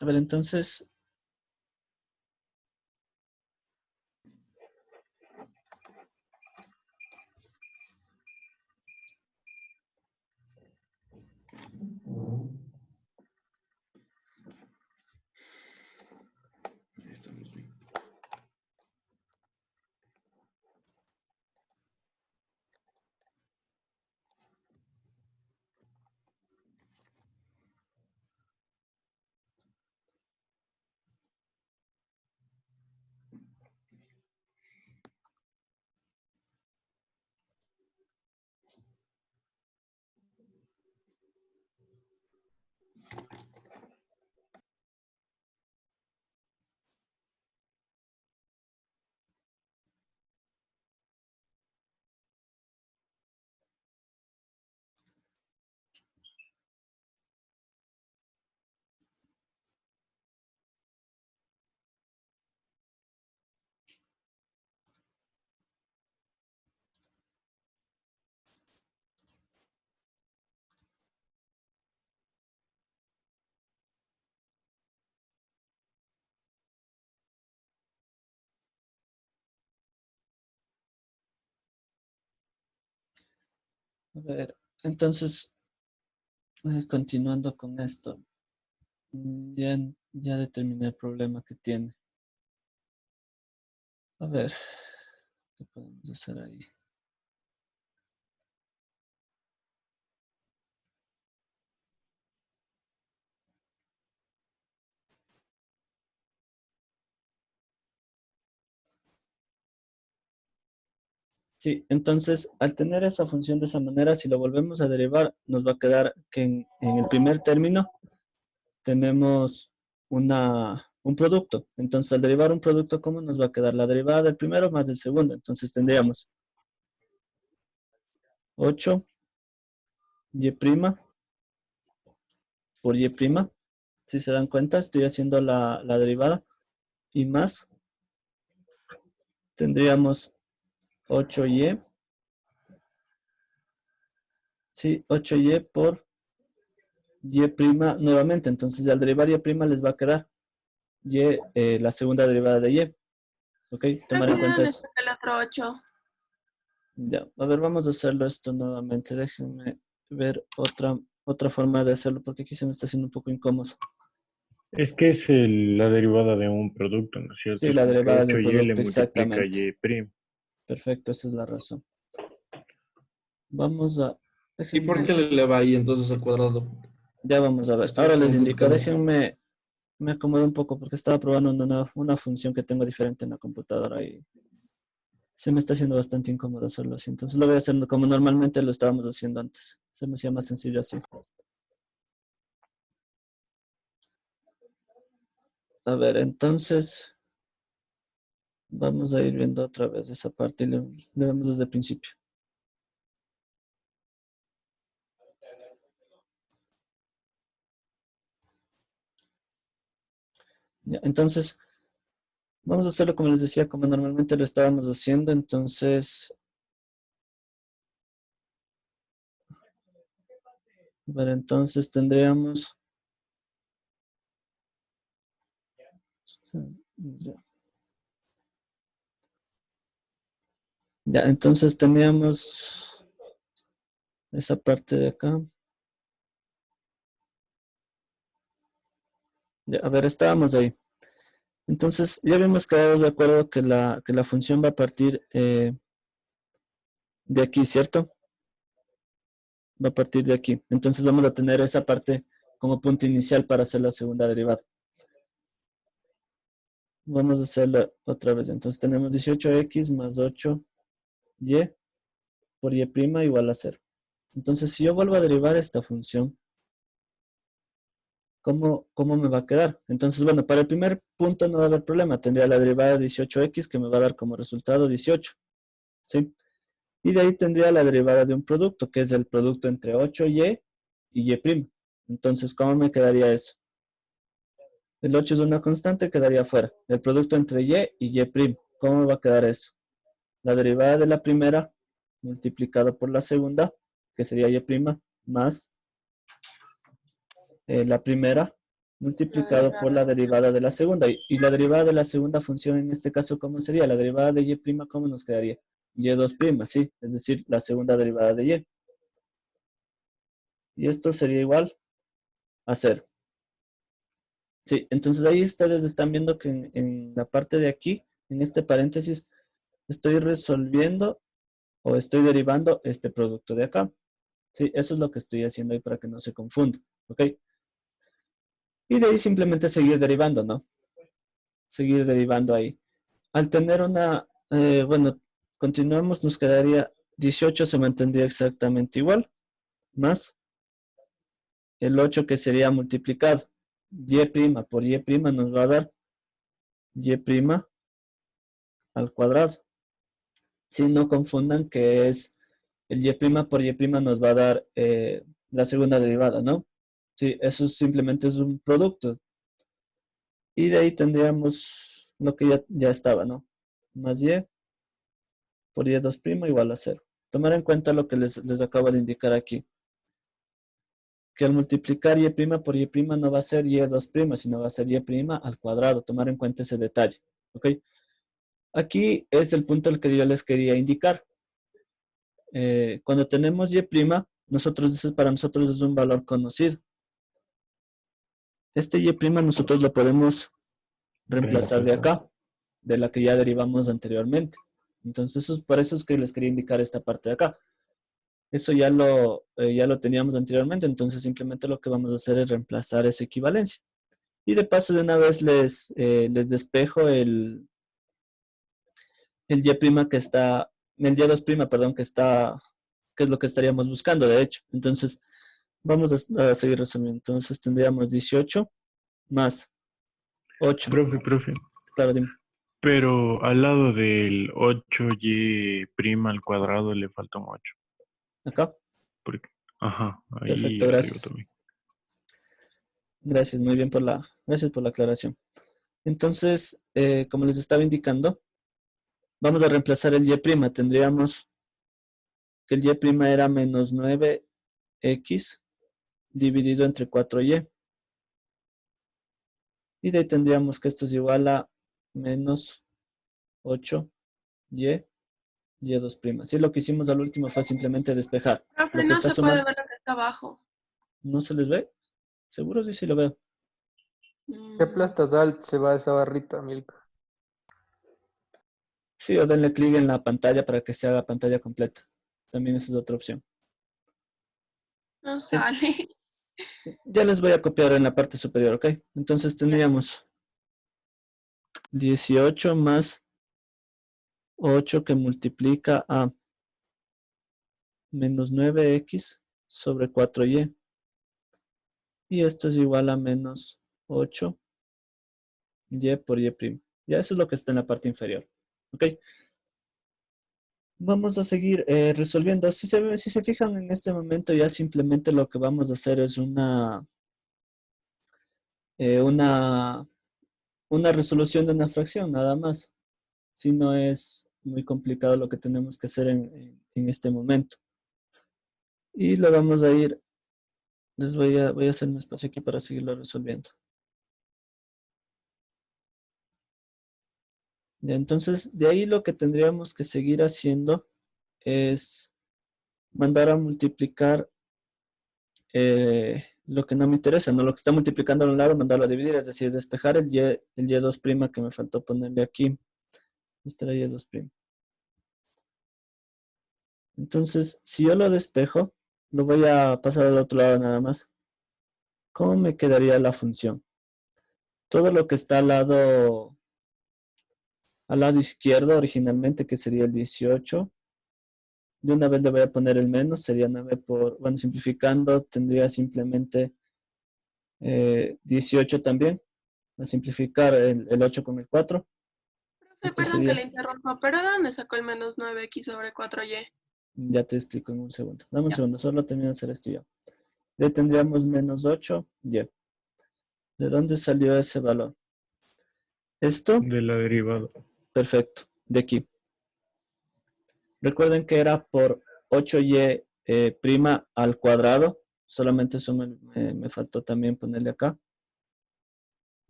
A ver, entonces, Ahí estamos bien. a ver, entonces, continuando con esto, ya determiné el problema que tiene. A ver, ¿qué podemos hacer ahí? Sí, entonces al tener esa función de esa manera, si lo volvemos a derivar, nos va a quedar que en el primer término tenemos un producto. Entonces al derivar un producto, ¿cómo nos va a quedar? La derivada del primero más del segundo. Entonces tendríamos 8y' por y'. Si se dan cuenta, estoy haciendo la derivada. Y más, tendríamos 8y, sí, 8y por y' nuevamente. Entonces al derivar y' les va a quedar y, la segunda derivada de y. ¿Ok? Creo Tomar que en de cuenta dónde eso. saca el otro 8. Ya, a ver, vamos a hacerlo esto nuevamente. Déjenme ver otra forma de hacerlo porque aquí se me está haciendo un poco incómodo. Es que es la derivada de un producto, ¿no es cierto? Sí, Es la como que derivada de un 8y le producto, multiplica exactamente. y primo. Perfecto, esa es la razón. Vamos a... ¿Y por Déjenme... qué le eleva ahí entonces al cuadrado? Ya vamos a ver. Estoy Ahora un les poco indico, complicado. déjenme... Me acomodo un poco porque estaba probando una función que tengo diferente en la computadora y se me está haciendo bastante incómodo hacerlo así. Entonces lo voy a hacer como normalmente lo estábamos haciendo antes. Se me hacía más sencillo así. A ver, entonces vamos a ir viendo otra vez esa parte y le vemos desde el principio. Ya, entonces, vamos a hacerlo como les decía, como normalmente lo estábamos haciendo. Entonces, a ver, entonces tendríamos... Ya, ya, entonces teníamos esa parte de acá. Ya, a ver, estábamos ahí. Entonces, ya habíamos quedado de acuerdo que la función va a partir de aquí, ¿cierto? Va a partir de aquí. Entonces vamos a tener esa parte como punto inicial para hacer la segunda derivada. Vamos a hacerla otra vez. Entonces tenemos 18x más 8y por y' igual a 0. Entonces, si yo vuelvo a derivar esta función, ¿cómo me va a quedar? Entonces, bueno, para el primer punto no va a haber problema. Tendría la derivada de 18x que me va a dar como resultado 18. ¿Sí? Y de ahí tendría la derivada de un producto, que es el producto entre 8y y y'. Entonces, ¿cómo me quedaría eso? El 8 es una constante, quedaría fuera. El producto entre y y'. ¿Cómo me va a quedar eso? La derivada de la primera multiplicado por la segunda, que sería y' más la primera multiplicado por la derivada de la segunda. Y la derivada de la segunda función en este caso, ¿cómo sería? La derivada de y', ¿cómo nos quedaría? Y2', ¿sí? Es decir, la segunda derivada de y. Y esto sería igual a 0. Sí, entonces ahí ustedes están viendo que en la parte de aquí, en este paréntesis, estoy resolviendo o estoy derivando este producto de acá. Sí, eso es lo que estoy haciendo ahí para que no se confunda, ¿ok? Y de ahí simplemente seguir derivando, ¿no? Seguir derivando ahí. Al tener una, bueno, continuamos, nos quedaría 18 se mantendría exactamente igual, más el 8 que sería multiplicado. Y' por y' nos va a dar y' al cuadrado. Si no confundan que es el y' por y' nos va a dar la segunda derivada, ¿no? Sí, eso simplemente es un producto. Y de ahí tendríamos lo que ya estaba, ¿no? Más y por y2' igual a 0. Tomar en cuenta lo que les acabo de indicar aquí. Que al multiplicar y' por y' no va a ser y2', sino va a ser y' al cuadrado. Tomar en cuenta ese detalle. ¿Ok? Aquí es el punto al que yo les quería indicar. Cuando tenemos y', para nosotros es un valor conocido. Este y' nosotros lo podemos reemplazar de acá, de la que ya derivamos anteriormente. Entonces, por eso es que les quería indicar esta parte de acá. Eso ya lo teníamos anteriormente, entonces simplemente lo que vamos a hacer es reemplazar esa equivalencia. Y de paso de una vez les despejo el y' que está, el y2', perdón, que es lo que estaríamos buscando, de hecho. Entonces, vamos a seguir resolviendo. Entonces, tendríamos 18 más 8. Profe, Claro, dime. pero al lado del 8y' al cuadrado le falta un 8. Acá. Porque, ajá, ahí Perfecto, arriba gracias. también. Gracias, muy bien gracias por la aclaración. Entonces, como les estaba indicando, vamos a reemplazar el y'. Tendríamos que el y' era menos 9x dividido entre 4y. Y de ahí tendríamos que esto es igual a menos 8y, y2'. Sí, lo que hicimos al último fue simplemente despejar. Profe, Lo que no está se puede sumando, ver lo que está abajo. ¿no se les ve? Seguro sí, sí lo veo. Si aplastas Alt, se va esa barrita, Milka. Sí, o denle clic en la pantalla para que se haga pantalla completa. También esa es otra opción. No Sí, sale. ya les voy a copiar en la parte superior, ¿ok? Entonces tendríamos 18 más 8 que multiplica a menos 9x sobre 4y. Y esto es igual a menos 8y por y'. Ya eso es lo que está en la parte inferior. ¿Ok? Vamos a seguir resolviendo. Si se fijan en este momento, ya simplemente lo que vamos a hacer es eh, una, una resolución de una fracción, nada más. Si no es muy complicado lo que tenemos que hacer en este momento. Y lo vamos a ir, voy a hacer un espacio aquí para seguirlo resolviendo. Ya, entonces, de ahí lo que tendríamos que seguir haciendo es mandar a multiplicar lo que no me interesa, no lo que está multiplicando a un lado, mandarlo a dividir, es decir, despejar el y2' que me faltó ponerle aquí. Este era y2'. Entonces, si yo lo despejo, lo voy a pasar al otro lado nada más. ¿Cómo me quedaría la función? Todo lo que está al lado izquierdo originalmente, que sería el 18, de una vez le voy a poner el menos, sería 9 por, bueno, simplificando, tendría simplemente 18 también. A simplificar el 8 con el 4. Profe, Esto perdón que sería, le interrumpa, pero ¿de dónde sacó el menos 9x sobre 4y? ya te explico en un segundo. Dame un Ya. segundo, solo termino de hacer esto ya. Ya tendríamos menos 8, ya. ¿De dónde salió ese valor? Esto, De la derivada. perfecto, de aquí. Recuerden que era por 8y prima al cuadrado. Solamente eso me faltó también ponerle acá.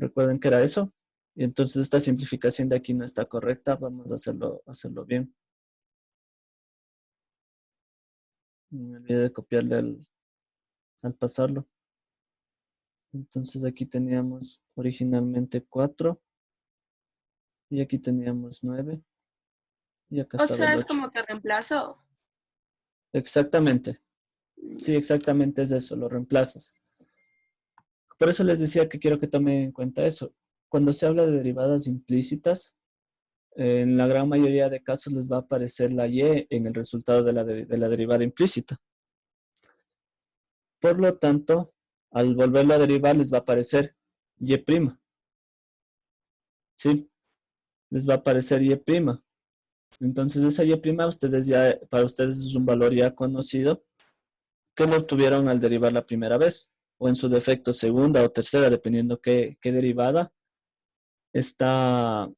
Recuerden que era eso. Y entonces esta simplificación de aquí no está correcta. Vamos a hacerlo bien. Me olvidé de copiarle al pasarlo. Entonces aquí teníamos originalmente 4. Y aquí teníamos 9. Y acá O estaba sea, el es 8. como que reemplazo. Exactamente. Sí, exactamente es eso, lo reemplazas. Por eso les decía que quiero que tomen en cuenta eso. Cuando se habla de derivadas implícitas, en la gran mayoría de casos les va a aparecer la y en el resultado de la derivada implícita. Por lo tanto, al volverlo a derivar les va a aparecer y'. ¿Sí? Les va a aparecer y'. Entonces esa y' para ustedes es un valor ya conocido que lo obtuvieron al derivar la primera vez, o en su defecto segunda o tercera, dependiendo qué derivada están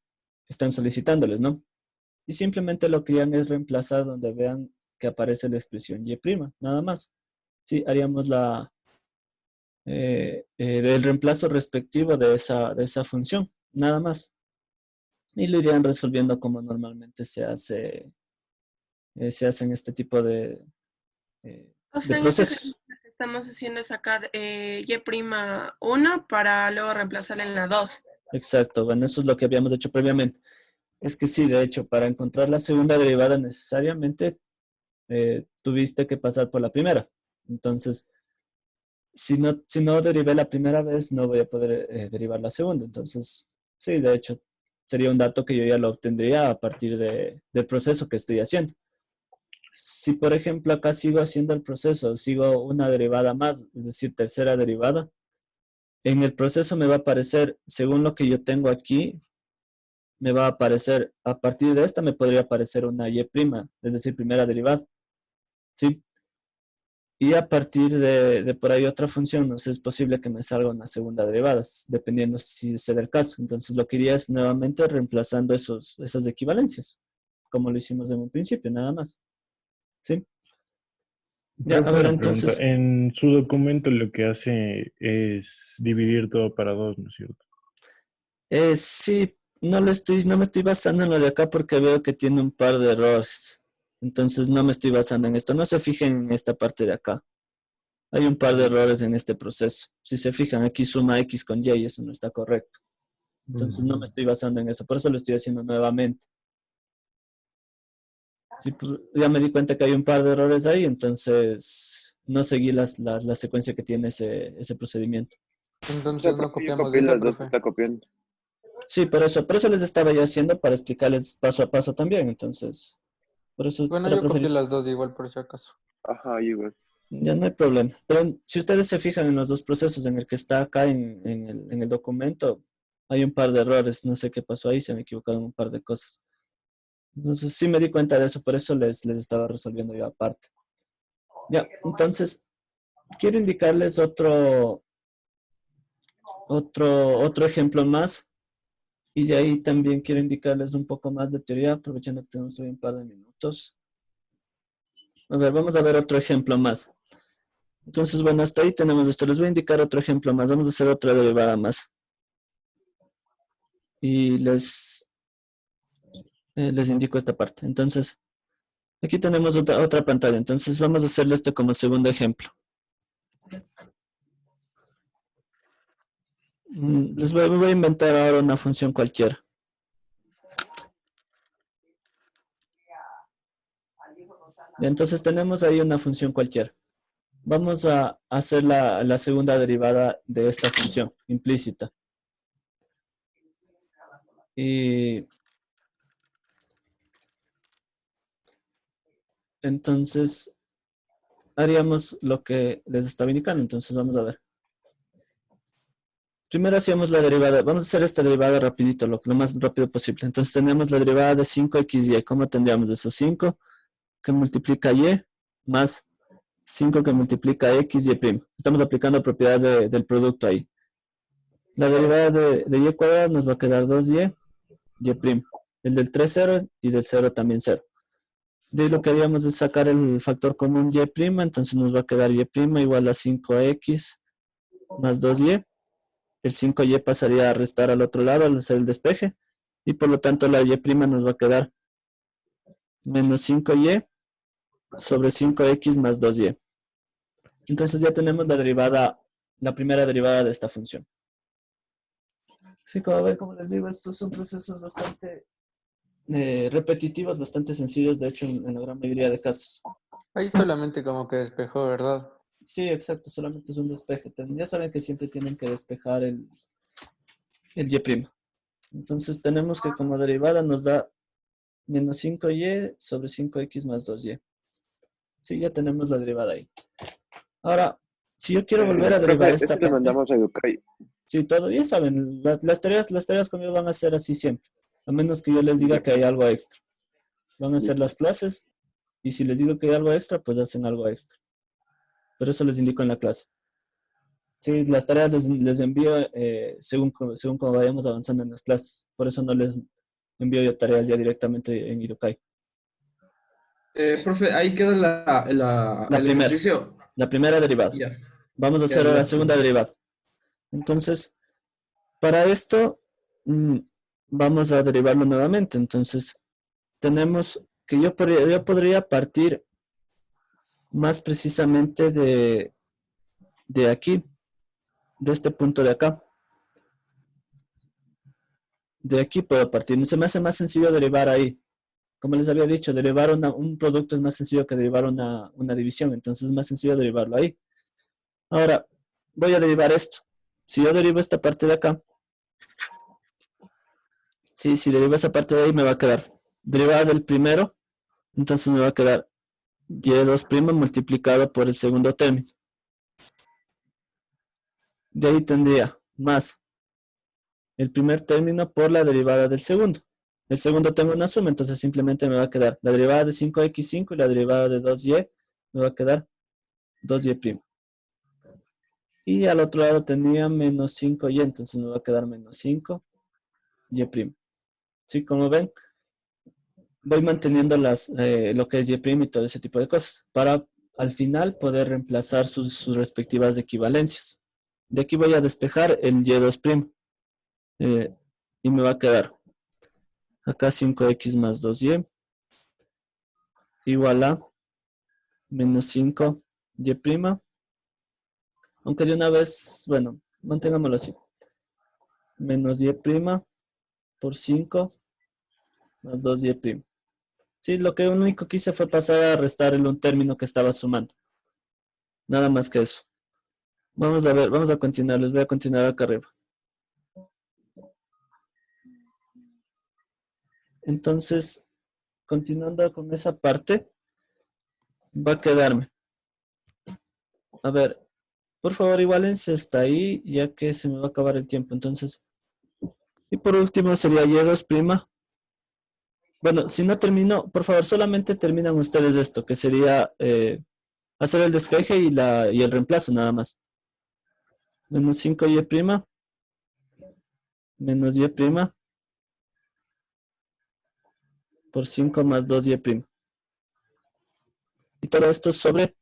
solicitándoles, ¿no? Y simplemente lo que harían es reemplazar donde vean que aparece la expresión y', nada más. Sí, haríamos el reemplazo respectivo de esa función, nada más. Y lo irían resolviendo como normalmente se hacen este tipo O de sea, en este procesos. ejemplo lo que estamos haciendo es sacar y'1 para luego reemplazarla en la 2. Exacto, bueno, eso es lo que habíamos hecho previamente. Es que sí, de hecho, para encontrar la segunda derivada necesariamente tuviste que pasar por la primera. Entonces, si no derivé la primera vez, no voy a poder derivar la segunda. Entonces, sí, de hecho, sería un dato que yo ya lo obtendría a partir del proceso que estoy haciendo. Si, por ejemplo, acá sigo haciendo el proceso, sigo una derivada más, es decir, tercera derivada, en el proceso me va a aparecer, según lo que yo tengo aquí, me va a aparecer, a partir de esta me podría aparecer una y', es decir, primera derivada. ¿Sí? Y a partir de por ahí otra función, no sé, es posible que me salga una segunda derivada, dependiendo si se da el caso. Entonces lo que iría es nuevamente reemplazando esas equivalencias, como lo hicimos en un principio, nada más. ¿Sí? Ya, a Profe, ver, una pregunta. entonces, En su documento lo que hace es dividir todo para 2, ¿no es cierto? sí, no me estoy basando en lo de acá porque veo que tiene un par de errores. Entonces no me estoy basando en esto. No se fijen en esta parte de acá. Hay un par de errores en este proceso. Si se fijan, aquí suma X con Y y eso no está correcto. Entonces no me estoy basando en eso. Por eso lo estoy haciendo nuevamente. Sí, ya me di cuenta que hay un par de errores ahí, entonces no seguí la secuencia que tiene ese procedimiento. Entonces no Yo copiamos copié esa, las dos que profe. está copiando. Sí, por eso les estaba ya haciendo para explicarles paso a paso también. Entonces, por eso Bueno, era yo copié preferir. las dos igual por si acaso. Ajá, igual. Ya no hay problema. Pero si ustedes se fijan en los dos procesos en el que está acá en el documento, hay un par de errores. No sé qué pasó ahí, se me equivocaron un par de cosas. Entonces sí me di cuenta de eso, por eso les estaba resolviendo yo aparte. Ya, entonces quiero indicarles otro ejemplo más y de ahí también quiero indicarles un poco más de teoría, aprovechando que tenemos todavía un par de minutos. A ver, vamos a ver otro ejemplo más. Entonces, bueno, hasta ahí tenemos esto. Les voy a indicar otro ejemplo más. Vamos a hacer otra derivada más. Y les indico esta parte. Entonces, aquí tenemos otra pantalla. Entonces, vamos a hacerle esto como segundo ejemplo. Voy a inventar ahora una función cualquiera. Entonces tenemos ahí una función cualquiera. Vamos a hacer la segunda derivada de esta función implícita. Y entonces haríamos lo que les estaba indicando. Entonces vamos a ver. Primero hacíamos la derivada. Vamos a hacer esta derivada rapidito, lo más rápido posible. Entonces tenemos la derivada de 5xy. ¿Cómo tendríamos eso? 5 que multiplica y más 5 que multiplica x y'. Estamos aplicando propiedad del producto ahí. La derivada de y cuadrado nos va a quedar 2y, y'. El del 3, 0 y del 0 también 0. De ahí lo que haríamos es sacar el factor común y', entonces nos va a quedar y' igual a 5x más 2y. el 5y pasaría a restar al otro lado al hacer el despeje, y por lo tanto la y' nos va a quedar menos 5y sobre 5x más 2y. Entonces ya tenemos la derivada, la primera derivada de esta función. Sí, como les digo, estos son procesos bastante repetitivos, bastante sencillos, de hecho, en la gran mayoría de casos. Ahí solamente como que despejó, ¿verdad? Sí, exacto, solamente es un despeje. Ya saben que siempre tienen que despejar el y'. Entonces tenemos que como derivada nos da menos 5y sobre 5x más 2y. Sí, ya tenemos la derivada ahí. Ahora, si yo quiero volver a derivar Profe, esta esto le parte, mandamos a Educay. sí, todo, ya saben, las tareas conmigo van a ser así siempre, a menos que yo les diga que hay algo extra. Van a hacer las clases y si les digo que hay algo extra, pues hacen algo extra. Pero eso les indico en la clase. Sí, las tareas les envío según como vayamos avanzando en las clases. Por eso no les envío yo tareas ya directamente en Educay. Profe, ahí queda La el primera. ejercicio. La primera derivada. Ya. Vamos a Ya, hacer ahora la ya. segunda derivada. Entonces, para esto, vamos a derivarlo nuevamente. Entonces, tenemos que yo podría partir más precisamente de aquí, de este punto de acá. De aquí puedo partir. Se me hace más sencillo derivar ahí. Como les había dicho, derivar un producto es más sencillo que derivar una división. Entonces es más sencillo derivarlo ahí. Ahora, voy a derivar esto. Si yo derivo esta parte de acá, sí, si derivo esa parte de ahí me va a quedar derivada del primero, entonces me va a quedar y2' multiplicado por el segundo término. De ahí tendría más el primer término por la derivada del segundo. El segundo tengo una suma, entonces simplemente me va a quedar la derivada de 5x5 y la derivada de 2y me va a quedar 2y'. Y al otro lado tenía menos 5y, entonces me va a quedar menos 5y'. ¿Sí? Como ven, voy manteniendo lo que es y' y todo ese tipo de cosas para al final poder reemplazar sus respectivas equivalencias. De aquí voy a despejar el y2'. Y me va a quedar acá 5x más 2y igual a menos 5y'. Aunque de una vez, bueno, mantengámoslo así. Menos y' por 5 más 2y'. Sí, lo único que hice fue pasar a restar un término que estaba sumando. Nada más que eso. Vamos a ver, vamos a continuar. Les voy a continuar acá arriba. Entonces, continuando con esa parte, va a quedarme. A ver, por favor, igualense hasta ahí, ya que se me va a acabar el tiempo. Entonces, y por último sería y2'. Bueno, si no termino, por favor, solamente terminan ustedes esto, que sería hacer el despeje y el reemplazo nada más. Menos 5y', menos y' por 5 más 2y'. Y todo esto sobre